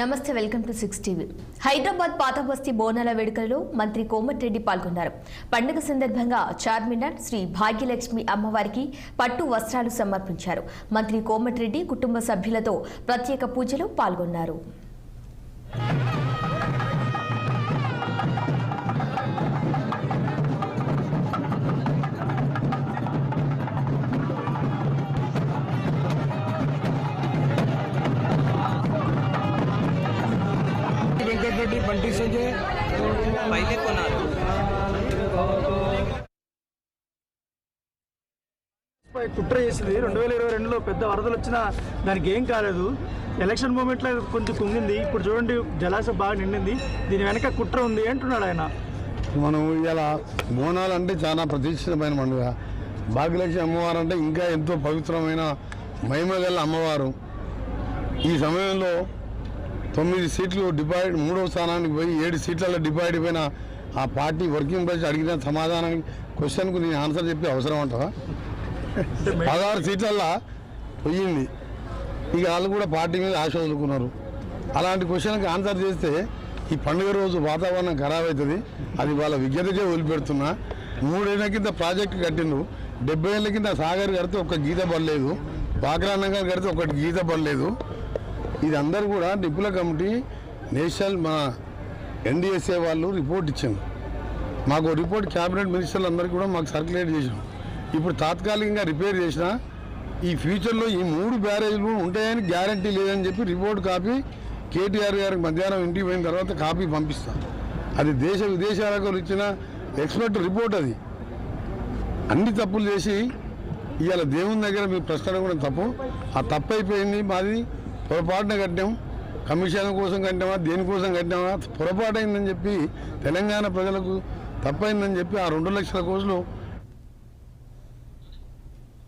నమస్తే welcome to 6 TV. Hyderabad పాత బస్తీ బోనాల వేడుకల్లో మంత్రి కోమటిరెడ్డి పాల్గొన్నారు. పండుగ సందర్భంగా చార్మినార్ శ్రీ భాగ్యలక్ష్మి అమ్మవారికి పట్టు వస్త్రాలు సమర్పించారు. మంత్రి కోమటిరెడ్డి కుటుంబ సభ్యులతో ప్రత్యేక పూజలో పాల్గొన్నారు. వెంకటరెడ్డి బండి సంజయ్ పైలే కొన్నారు. కుట్ర చేసింది 2022లో పెద్ద వరదలు వచ్చినా దానికి ఏం కాలేదు. ఎలక్షన్ మూమెంట్లో కొంచెం కుంగింది. ఇప్పుడు చూడండి జలాశయం బాగా నిండింది. దీని వెనక కుట్ర ఉంది అంటున్నాడు ఆయన. మనం ఇలా బోనాలు అంటే చాలా ప్రతిష్ఠితమైన పండుగ. భాగ్యలక్ష్మి అమ్మవారు అంటే ఇంకా ఎంతో పవిత్రమైన మహిమగల అమ్మవారు. ఈ సమయంలో 9 సీట్లు డిపాజిట్ 3వ స్థానానికి పోయి 7 సీట్లలో డిపాజిట్ అయిపోయిన ఆ పార్టీ వర్కింగ్ ప్రెసిడెంట్ అడిగిన సమాధానానికి క్వశ్చన్కు నేను ఆన్సర్ చెప్పి అవసరం అంటావా? 16 సీట్లల్లో పోయింది. ఇక వాళ్ళు కూడా పార్టీ మీద ఆశ వదులుకున్నారు. అలాంటి క్వశ్చన్కి ఆన్సర్ చేస్తే ఈ పండుగ రోజు వాతావరణం ఖరాబ్ అవుతుంది. అది వాళ్ళ విజ్ఞతకే వదిలిపెడుతున్నా. 3 ఏళ్ల కింద ప్రాజెక్టు కట్టిండ్రు. 70 ఏళ్ల కింద సాగర్ కడితే ఒక్క గీత పడలేదు. వాగ్రానంగా కడితే ఒకటి గీత పడలేదు. ఇది అందరూ కూడా డిప్యూల కమిటీ నేషనల్ మన NDSA వాళ్ళు రిపోర్ట్ ఇచ్చింది. మాకు రిపోర్ట్ క్యాబినెట్ మినిస్టర్లు అందరికీ కూడా మాకు సర్క్యులేట్ చేసినాం. ఇప్పుడు తాత్కాలికంగా రిపేర్ చేసిన ఈ ఫ్యూచర్లో ఈ 3 బ్యారేజ్లు ఉంటాయని గ్యారంటీ లేదని చెప్పి రిపోర్ట్ కాపీ KTR గారికి మధ్యాహ్నం ఇంటికి పోయిన తర్వాత కాపీ పంపిస్తాం. అది దేశ విదేశాలకు ఇచ్చిన ఎక్స్పర్ట్ రిపోర్ట్. అది అన్ని తప్పులు చేసి ఇవాళ దేవుని దగ్గర మీ ప్రశ్న కూడా తప్పు. ఆ తప్పు అయిపోయింది. మాది పొరపాటున కట్టాం. కమిషన్ కోసం కట్టామా దేనికోసం కట్టామా పొరపాటు అయిందని చెప్పి తెలంగాణ ప్రజలకు తప్పైందని చెప్పి ఆ 2 లక్షల కోట్లు